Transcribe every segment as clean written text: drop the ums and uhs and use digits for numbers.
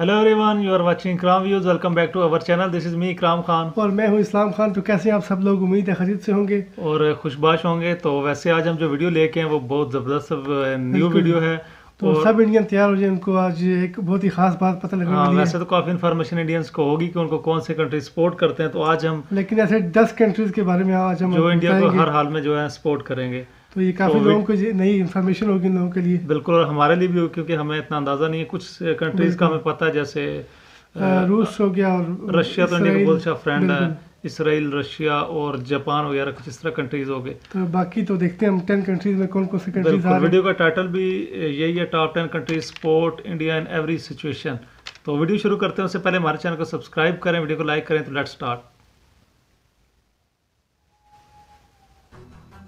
Hello everyone, you are watching Ikram views. Welcome back to our channel. This is me Ikram Khan और मैं हूं इस्लाम खान। तो कैसे हैं आप सब लोग? उम्मीद है खरीद से होंगे और खुशबाश होंगे। तो वैसे आज हम जो वीडियो लेके हैं वो बहुत ज़बरदस्त न्यू बिल्कुल। वीडियो है। तो और सब इंडियन तैयार हो जाए, उनको आज एक बहुत ही खास बात पता लगने हाँ, वाली है। वैसे तो काफ़ी इन्फॉर्मेशन इंडियंस को होगी कि उनको कौन से कंट्री सपोर्ट करते हैं। तो आज हम लेकिन ऐसे 10 कंट्रीज के बारे में आज हम जो इंडिया को बताएंगे। हर हाल में जो है सपोर्ट करेंगे। तो ये काफ़ी तो लोगों को नई इन्फॉर्मेशन होगी इन लोगों के लिए। बिल्कुल, और हमारे लिए भी हो, क्योंकि हमें इतना अंदाज़ा नहीं है। कुछ कंट्रीज़ का बिल्कुल। हमें पता है, जैसे रूस हो गया और रशिया तो इंडिया का बहुत अच्छा फ्रेंड है। बिल्कुल। इसराइल, रशिया और जापान वगैरह कुछ इस तरह कंट्रीज हो गए। तो बाकी तो देखते हैं हम 10 कंट्रीज में कौन कौन सी कंट्रीज आ बिल्कुल, रहे हैं। वीडियो का टाइटल भी यही है, top 10 countries support India in every situation. तो वीडियो शुरू करते हैं उससे पहले हमारे चैनल को सब्सक्राइब करें, वीडियो को लाइक करें। तो लेट्स स्टार्ट।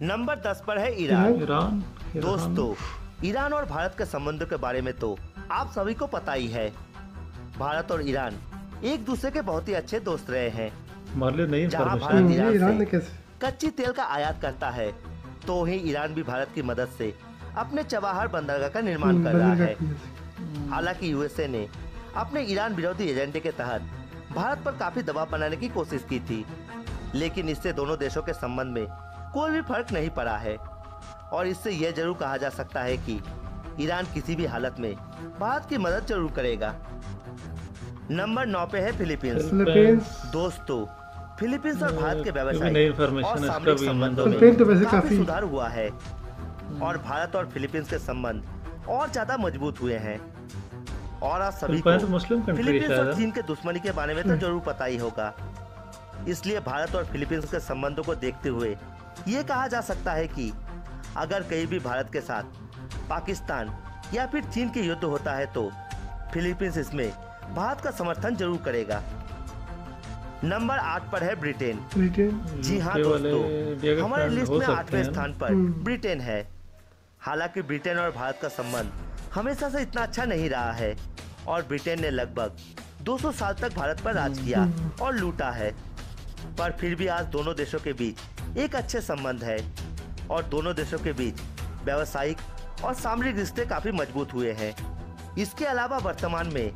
नंबर 10 पर है ईरान। ईरान। दोस्तों, ईरान और भारत के संबंधों के बारे में तो आप सभी को पता ही है। भारत और ईरान एक दूसरे के बहुत ही अच्छे दोस्त रहे हैं। हमारे लिए नई जहां इन्फॉर्मेशन भारत है। ईरान ने ईरान से कैसे कच्ची तेल का आयात करता है, तो ही ईरान भी भारत की मदद से अपने चबाहार बंदरगाह का निर्माण कर रहा है। हालांकि यूएसए ने अपने ईरान विरोधी एजेंडे के तहत भारत पर काफी दबाव बनाने की कोशिश की थी, लेकिन इससे दोनों देशों के संबंध में कोई भी फर्क नहीं पड़ा है। और इससे यह जरूर कहा जा सकता है कि ईरान किसी भी हालत में भारत की मदद जरूर करेगा। नंबर 9 पे है फिलीपींस। दोस्तों, फिलीपींस और भारत के नई व्यवसायिक इन्फॉर्मेशन और है, सामरिक इसका भी संबंधों मतलब फिलीपींस तो में वैसे काफी काफी सुधार हुआ है और भारत और फिलीपींस के संबंध और ज्यादा मजबूत हुए हैं। और आप सभी को फिलीपींस तो मुस्लिम कंट्री है फिलीपींस और शायद। चीन के दुश्मनी के बारे में तो जरूर पता ही होगा। इसलिए भारत और फिलीपींस के संबंधों को देखते हुए ये कहा जा सकता है कि अगर कहीं भी भारत के साथ पाकिस्तान या फिर चीन के युद्ध होता है तो फिलीपींस इसमें भारत का समर्थन जरूर करेगा। नंबर 8 पर है ब्रिटेन। जी हाँ दोस्तों, हमारे लिस्ट में 8वें स्थान पर ब्रिटेन है। हालांकि ब्रिटेन और भारत का संबंध हमेशा से इतना अच्छा नहीं रहा है और ब्रिटेन ने लगभग 200 साल तक भारत पर राज किया और लूटा है। पर फिर भी आज दोनों देशों के बीच एक अच्छे संबंध है और दोनों देशों के बीच व्यावसायिक और सामरिक रिश्ते काफी मजबूत हुए हैं। इसके अलावा वर्तमान में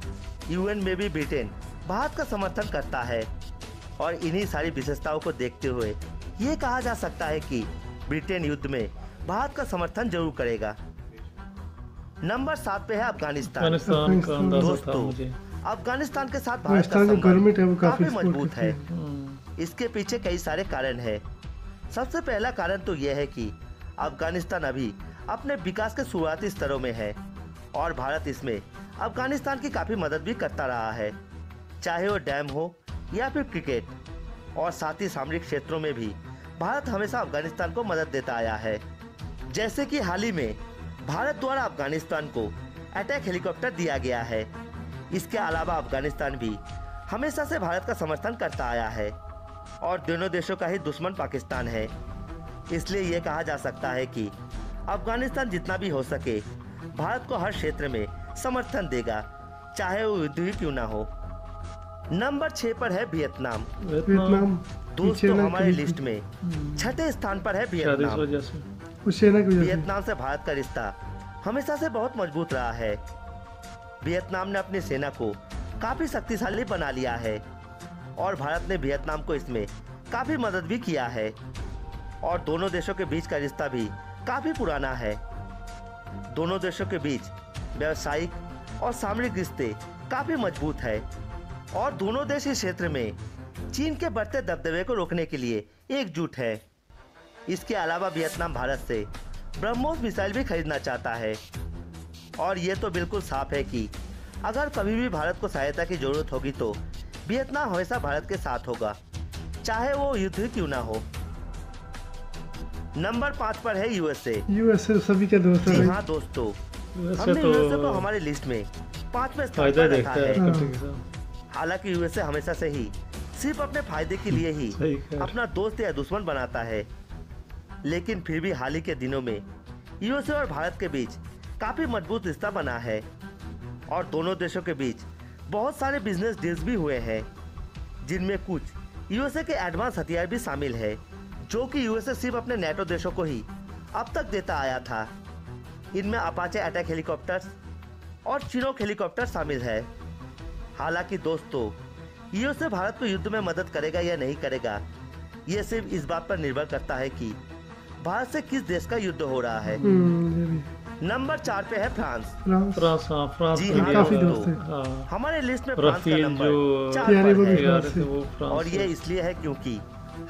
यूएन में भी ब्रिटेन भारत का समर्थन करता है और इन्हीं सारी विशेषताओं को देखते हुए ये कहा जा सकता है कि ब्रिटेन युद्ध में भारत का समर्थन जरूर करेगा। नंबर 7 पे है अफगानिस्तान। अफगानिस्तान का अंदाजा था दोस्तों, मुझे। अफगानिस्तान के साथ भारत का अफगानिस्तान जो गवर्नमेंट है वो संबंध काफी काफी मजबूत है। हम्म, इसके पीछे कई सारे कारण हैं। सबसे पहला कारण तो यह है कि अफगानिस्तान अभी अपने विकास के शुरुआती स्तरों में है और भारत इसमें अफगानिस्तान की काफी मदद भी करता रहा है, चाहे वो डैम हो या फिर क्रिकेट। और साथ ही सामरिक क्षेत्रों में भी भारत हमेशा अफगानिस्तान को मदद देता आया है। जैसे कि हाल ही में भारत द्वारा अफगानिस्तान को अटैक हेलीकॉप्टर दिया गया है। इसके अलावा अफगानिस्तान भी हमेशा से भारत का समर्थन करता आया है और दोनों देशों का ही दुश्मन पाकिस्तान है। इसलिए ये कहा जा सकता है कि अफगानिस्तान जितना भी हो सके भारत को हर क्षेत्र में समर्थन देगा, चाहे वो युद्ध ही क्यों ना हो। नंबर 6 पर है वियतनाम। वियतनाम दोस्तों, हमारे लिस्ट में 6ठे स्थान पर है शायद इस वियतनाम। वजह से। उस सेना की वजह से वियतनाम से भारत का रिश्ता हमेशा से बहुत मजबूत रहा है। वियतनाम ने अपनी सेना को काफी शक्तिशाली बना लिया है और भारत ने वियतनाम को इसमें काफी मदद भी किया है और दोनों देशों के बीच का रिश्ता भी काफी पुराना है। दोनों देशों के बीच व्यावसायिक और सामरिक रिश्ते काफी मजबूत है और दोनों देश इस क्षेत्र में चीन के बढ़ते दबदबे को रोकने के लिए एकजुट है। इसके अलावा वियतनाम भारत से ब्रह्मोस मिसाइल भी खरीदना चाहता है और ये तो बिल्कुल साफ है कि अगर कभी भी भारत को सहायता की जरूरत होगी तो वियतनाम हमेशा भारत के साथ होगा, चाहे वो युद्ध ही क्यों ना हो। नंबर 5 पर है यूएसए सभी के दोस्त जी हैं। हाँ दोस्तों, वैसे हमने यूएसए को तो हमारे लिस्ट में 5वें स्थान फायदा पर देखता रखा है है। कंट्री के साथ। हालांकि यूएसए हमेशा से ही सिर्फ अपने फायदे के लिए ही सही कह अपना दोस्त या दुश्मन बनाता है, लेकिन फिर भी हाल ही के दिनों में यूएसए और भारत के बीच काफी मजबूत रिश्ता बना है और दोनों देशों के बीच बहुत सारे बिजनेस डील्स भी हुए हैं, जिनमें कुछ यूएसए के एडवांस हथियार भी शामिल है, जो कि यूएसए सिर्फ अपने नेटो देशों को ही अब तक देता आया था। इनमें अपाचे अटैक हेलीकॉप्टर्स और चिनोक हेलीकॉप्टर शामिल है। हालांकि दोस्तों, यूएसए भारत को युद्ध में मदद करेगा या नहीं करेगा, ये सिर्फ इस बात पर निर्भर करता है कि भारत से किस देश का युद्ध हो रहा है। ये भी नंबर 4 पे है फ्रांस। फ्रांस फ्रांस जी के हाँ, लिए काफी वो- दोस्त है। हाँ, हमारे लिस्ट में फ्रांस का रफील नंबर जो 4 प्यारे पर वो भी है। फ्रांस यार से। थे वो फ्रांस और ये से। इसलिए है क्योंकि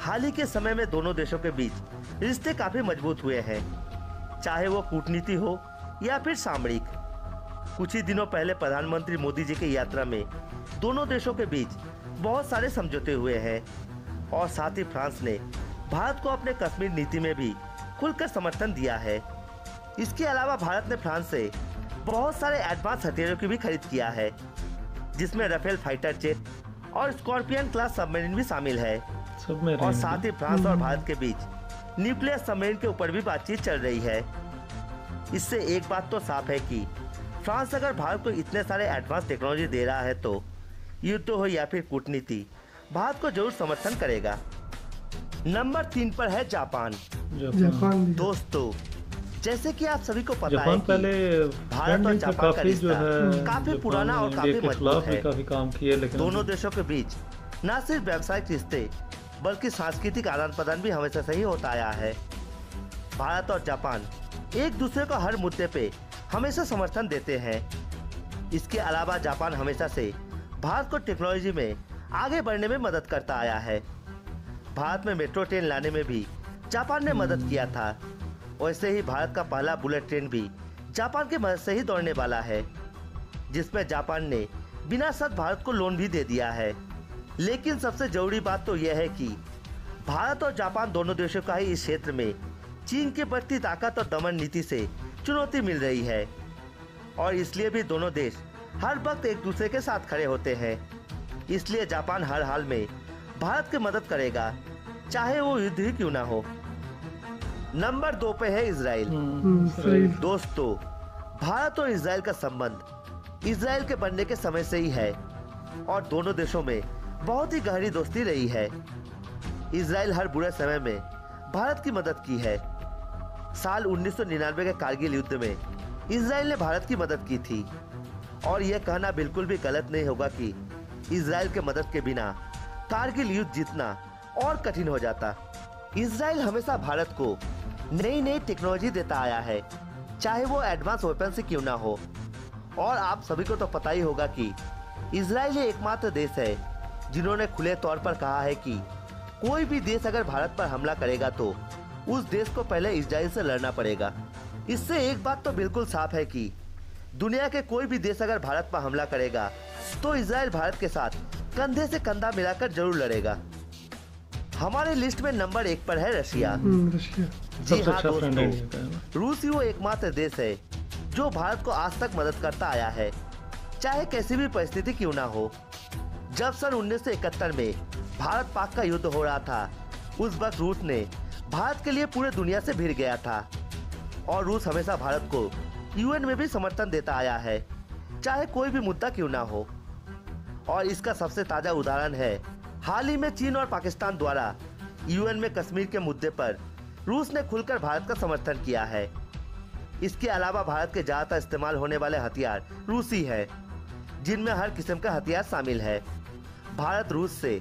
हाल ही के समय में दोनों देशों के बीच रिश्ते काफी मजबूत हुए हैं, चाहे वो कूटनीति हो या फिर सामरिक। कुछ ही दिनों पहले प्रधानमंत्री मोदी जी की यात्रा में दोनों देशों के बीच बहुत सारे समझौते हुए हैं और साथ ही फ्रांस ने भारत को अपने कश्मीर नीति में भी खुलकर समर्थन दिया है। इसके अलावा भारत ने फ्रांस से बहुत सारे एडवांस हथियारों की भी खरीद किया है, जिसमें राफेल फाइटर जेट और स्कॉर्पियन क्लास सबमरीन भी शामिल है। सब में और रहेंगे। साथ ही फ्रांस और भारत के बीच न्यूक्लियर सबमरीन के ऊपर भी बातचीत चल रही है। इससे एक बात तो साफ है कि फ्रांस अगर भारत को इतने सारे एडवांस टेक्नोलॉजी दे रहा है तो युद्ध हो या फिर कूटनीति, भारत को जरूर समर्थन करेगा। नंबर 3 पर है जापान। जापान भी दोस्तों, जैसे कि आप सभी को पता है जापान कि पहले भारत और फ्रेंडली था, जापान का काफी जो रिश्ता है काफी जापान पुराना ने और इंडिया काफी के मजबूत खिलाफ भी है। काफी काम किए, लेकिन दोनों देशों के बीच न सिर्फ व्यावसायिक रिश्ते बल्कि सांस्कृतिक आदान प्रदान भी हमेशा से ही होता आया है। भारत और जापान एक दूसरे को हर मुद्दे पे हमेशा समर्थन देते हैं। इसके अलावा जापान हमेशा से भारत को टेक्नोलॉजी में आगे बढ़ने में मदद करता आया है। भारत में मेट्रो ट्रेन लाने में भी जापान ने मदद किया था। वैसे ही भारत का पहला बुलेट ट्रेन भी जापान की मदद से ही दौड़ने वाला है, जिसमें जापान ने बिना शर्त भारत को लोन भी दे दिया है। लेकिन सबसे जरूरी बात तो यह है कि भारत और जापान दोनों देशों का ही इस क्षेत्र में चीन की बढ़ती ताकत और दमन नीति से चुनौती मिल रही है और इसलिए भी दोनों देश हर वक्त एक दूसरे के साथ खड़े होते हैं। इसलिए जापान हर हाल में भारत की मदद करेगा, चाहे वो युद्ध ही क्यों ना हो। नंबर 2 पे है इजराइल। सही। दोस्तों, भारत और इजराइल का संबंध इजराइल के बनने के समय से ही है और दोनों देशों में बहुत ही गहरी दोस्ती रही है। इजराइल हर बुरे समय में भारत की मदद की है। साल 1999 के कारगिल युद्ध में इजराइल ने भारत की मदद की थी और यह कहना बिल्कुल भी गलत नहीं होगा कि इजराइल के मदद के बिना कारगिल युद्ध जीतना और कठिन हो जाता। इजराइल हमेशा भारत को नई नई टेक्नोलॉजी देता आया है, चाहे वो एडवांस वेपन से क्यों ना हो। और आप सभी को तो पता ही होगा कि इजराइल ही एकमात्र देश है जिन्होंने खुले तौर पर कहा है कि कोई भी देश अगर भारत पर हमला करेगा तो उस देश को पहले इजराइल से लड़ना पड़ेगा। इससे एक बात तो बिल्कुल साफ है कि दुनिया के कोई भी देश अगर भारत पर हमला करेगा तो इजराइल भारत के साथ कंधे से कंधा मिलाकर जरूर लड़ेगा। हमारे लिस्ट में नंबर 1 पर है रशिया। रशिया जी सबसे हाँ अच्छा फ्रेंड है इंडिया दोस्तों, का, है ना? रूस ही वो एकमात्र देश है जो भारत को आज तक मदद करता आया है, चाहे कैसी भी परिस्थिति क्यों ना हो। जब सन 1971 में भारत पाक का युद्ध हो रहा था, उस वक्त रूस ने भारत के लिए पूरे दुनिया से भिड़ गया था और रूस हमेशा भारत को यूएन में भी समर्थन देता आया है, चाहे कोई भी मुद्दा क्यों ना हो। और इसका सबसे ताजा उदाहरण है हाल ही में चीन और पाकिस्तान द्वारा यूएन में कश्मीर के मुद्दे पर रूस ने खुलकर भारत का समर्थन किया है। इसके अलावा भारत के ज्यादातर इस्तेमाल होने वाले हथियार रूसी है, जिनमें हर किस्म का हथियार शामिल है। भारत रूस से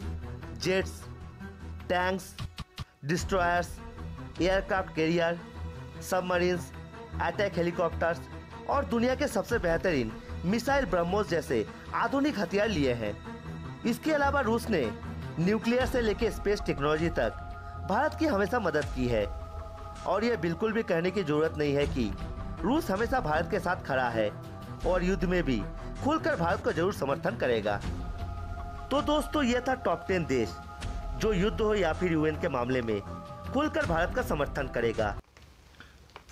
jets, tanks, destroyers, aircraft carrier, submarines, attack helicopters और दुनिया के सबसे बेहतरीन मिसाइल ब्रह्मोस जैसे आधुनिक हथियार लिए हैं। इसके अलावा रूस ने न्यूक्लियर से लेकर स्पेस टेक्नोलॉजी तक भारत की हमेशा मदद की है और यह बिल्कुल भी कहने की जरूरत नहीं है कि रूस हमेशा भारत के साथ खड़ा है और युद्ध में भी खुलकर भारत को जरूर समर्थन करेगा। तो दोस्तों, यह था टॉप 10 देश जो युद्ध हो या फिर यूएन के मामले में खुलकर भारत का समर्थन करेगा।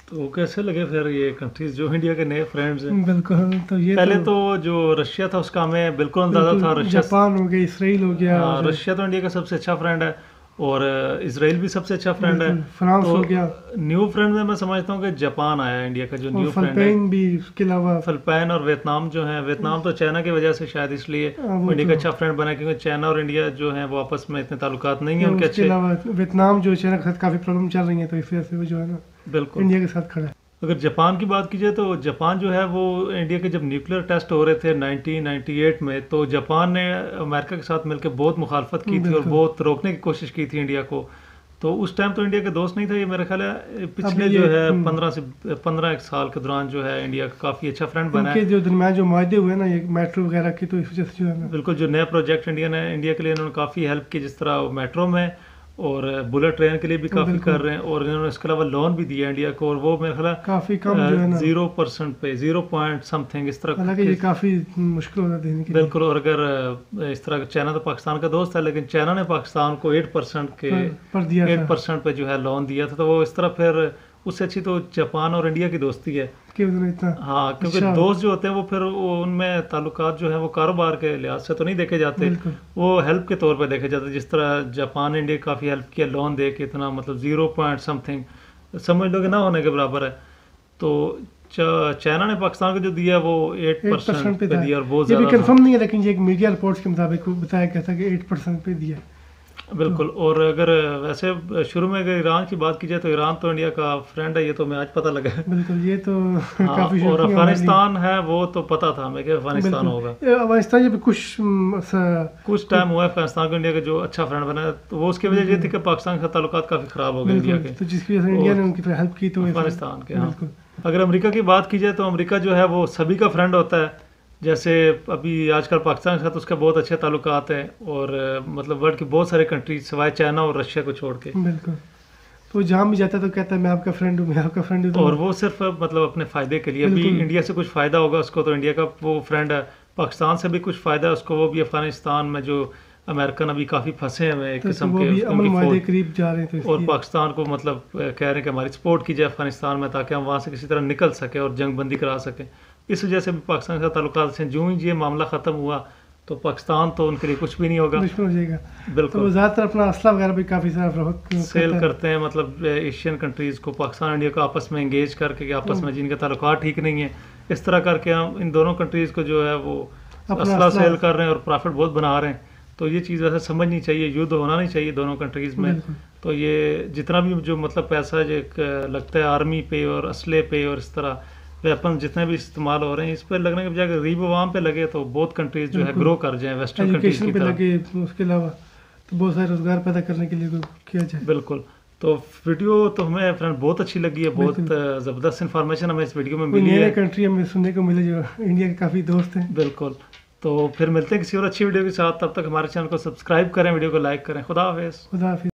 तो कैसे लगे फिर ये कंट्रीज जो इंडिया के नए फ्रेंड्स हैं? बिल्कुल। तो ये पहले तो जो रशिया था उसका हमें बिल्कुल अंदाजा था। रशिया, जापान हो गया, इसराइल हो गया, हाँ, रशिया तो इंडिया का सबसे अच्छा फ्रेंड है और इसराइल भी सबसे अच्छा फ्रेंड है। फ्रांस तो हो गया न्यू फ्रेंड में मैं समझता हूँ कि जापान आया है इंडिया का जो और न्यू फ्रेंड है। फिलिपाइन भी। उसके अलावा फिलिपाइन और वियतनाम जो है, वियतनाम तो चाइना की वजह से शायद इसलिए वो इंडिया का तो- अच्छा फ्रेंड बना, क्योंकि चाइना और इंडिया जो है वो आपस में इतने ताल्लुकात नहीं है उनके उसके अच्छे। अलावा वियतनाम जो चाइना के साथ काफी प्रॉब्लम चल रही है, तो इस वजह से वो जो है ना बिल्कुल। इंडिया के साथ खड़ा है। अगर जापान की बात की जाए तो जापान जो है वो इंडिया के जब न्यूक्लियर टेस्ट हो रहे थे 1998 में, तो जापान ने अमेरिका के साथ मिलकर बहुत मुखालफत की थी और बिल्कुल। बहुत रोकने की कोशिश की थी इंडिया को। तो उस टाइम तो इंडिया के दोस्त नहीं था ये, मेरा ख्याल है पिछले अभी जो ये है 15 एक साल के दौरान जो है इंडिया का काफ़ी अच्छा फ्रेंड बना इनके है। जो दरमियान जो माहदे हुए ना, ये मेट्रो वगैरह की, तो इस वजह से जो है ना बिल्कुल, जो नया प्रोजेक्ट इंडिया के लिए इन्होंने काफ़ी हेल्प की, जिस तरह मेट्रो में और बुलेट ट्रेन के लिए भी काफ़ी बिल्कुल। कर रहे हैं, और इन्होंने इसके अलावा लोन भी दिया इंडिया को, और वो मेरे ख्याल काफ़ी कम जो है ना, 0% पे 0 पॉइंट समथिंग इस तरह हालांकि ये काफ़ी मुश्किल होता है देने के लिए। बिल्कुल। और अगर इस तरह चाइना तो पाकिस्तान का दोस्त है, लेकिन चाइना ने पाकिस्तान को 8% के पर दिया था 8% पे जो है लोन दिया था, तो वो इस तरह फिर उससे अच्छी तो जापान और इंडिया की दोस्ती है। कि उन्होंने इतना। हाँ, क्योंकि अच्छा। दोस्त जो होते हैं वो फिर उनमें ताल्लुकात जो है वो कारोबार के लिहाज से तो नहीं देखे जाते, बिल्कुल। वो हेल्प के तौर पे देखे जाते हैं। जिस तरह जापान ने इंडिया काफ़ी हेल्प किया लोन दे के, इतना मतलब 0 पॉइंट समथिंग समझ लो कि ना होने के बराबर है। तो चाइना ने पाकिस्तान को जो दिया वो 8% पे था। दिया, और बहुत ये भी ज़्यादा था। कंफर्म नहीं है, लेकिन ये एक मीडिया रिपोर्ट्स के मुताबिक बताया गया था कि 8% पे दिया है। बिल्कुल। और अगर वैसे शुरू में अगर ईरान की बात की जाए तो ईरान तो इंडिया का फ्रेंड है, ये तो मैं आज पता लगा है। बिल्कुल, ये तो हाँ, काफ़ी और शौकीन अफगानिस्तान है वो तो पता था हमें कि अफगानिस्तान होगा। बिल्कुल। अफगानिस्तान ये भी कुछ टाइम हुआ है अफगानिस्तान को इंडिया का जो अच्छा फ्रेंड बना है, तो वो उसकी वजह ये थी कि पाकिस्तान के साथ ताल्लुकात काफ़ी ख़राब हो गए इंडिया बिल्कुल, के, तो जिसकी वजह से इंडिया ने उनकी हेल्प की, तो अफगानिस्तान के। हाँ, बिल्कुल। अगर अमेरिका की बात की जाए तो अमेरिका जो है वो सभी का फ्रेंड होता है। जैसे अभी आजकल पाकिस्तान के साथ उसके बहुत अच्छे ताल्लुकात हैं, और मतलब वर्ल्ड की बहुत सारे कंट्रीज सिवाय चाइना और रशिया को छोड़ के। बिल्कुल, तो जहाँ भी जाता है तो कहता है मैं आपका फ्रेंड हूँ, मैं आपका फ्रेंड हूँ। और वो सिर्फ मतलब अपने फ़ायदे के लिए, अभी बिल्कुल। इंडिया से कुछ फ़ायदा होगा उसको तो इंडिया का वो फ्रेंड है, पाकिस्तान से भी कुछ फ़ायदा है उसको, वो भी अफगानिस्तान में जो अमेरिकन अभी काफ़ी फंसे हुए हैं एक तो किस्म वो के भी अमल उनकी मायदे फौज, करीब जा रहे हैं, तो और इसलिए पाकिस्तान को मतलब कह रहे हैं कि हमारी सपोर्ट की जाए अफगानिस्तान में, ताकि हम वहाँ से किसी तरह निकल सकें और जंग बंदी करा सकें। इस वजह से भी पाकिस्तान के साथ ताल्लुकात से जो ही ये मामला ख़त्म हुआ तो पाकिस्तान तो उनके लिए कुछ भी नहीं होगा। दुश्मन हो जाएगा। तो वो बिल्कुल, ज़्यादातर अपना असला वगैरह भी काफ़ी सारा फरोख्त सेल करते हैं, मतलब एशियन कंट्रीज़ को पाकिस्तान इंडिया को आपस में इंगेज करके, कि आपस में जिनके ताल्लुकात ठीक नहीं है, इस तरह करके हम इन दोनों कंट्रीज़ को जो है वो अपना असला असला- सेल कर रहे हैं और प्रॉफिट बहुत बना रहे हैं। तो ये चीज़ वैसे समझनी चाहिए, युद्ध होना नहीं चाहिए दोनों कंट्रीज़ में। बिल्कुल। तो ये जितना भी जो मतलब पैसा जो लगता है आर्मी पे और असले पे और इस तरह वेपन जितने भी इस्तेमाल हो रहे हैं, इस पर लगने के बजाय गरीब आवाम पे लगे तो बहुत कंट्रीज जो है बिल्कुल। ग्रो कर जाएं वेस्टर्न कंट्रीज एजुकेशन की पे तरह। लगे, उसके अलावा तो बहुत सारे रोजगार पैदा करने के लिए किया जाए। बिल्कुल। तो वीडियो तो हमें फ्रेंड बहुत अच्छी लगी है, बहुत ज़बरदस्त इन्फॉर्मेशन हमें इस वीडियो में कोई मिली नई है। कंट्री हमें सुनने को मिले जो इंडिया के काफ़ी दोस्त हैं। बिल्कुल। तो फिर मिलते हैं किसी और अच्छी वीडियो के साथ, तब तक हमारे चैनल को सब्सक्राइब करें, वीडियो को लाइक करें। खुदा हाफिज़। खुदा हाफिज़।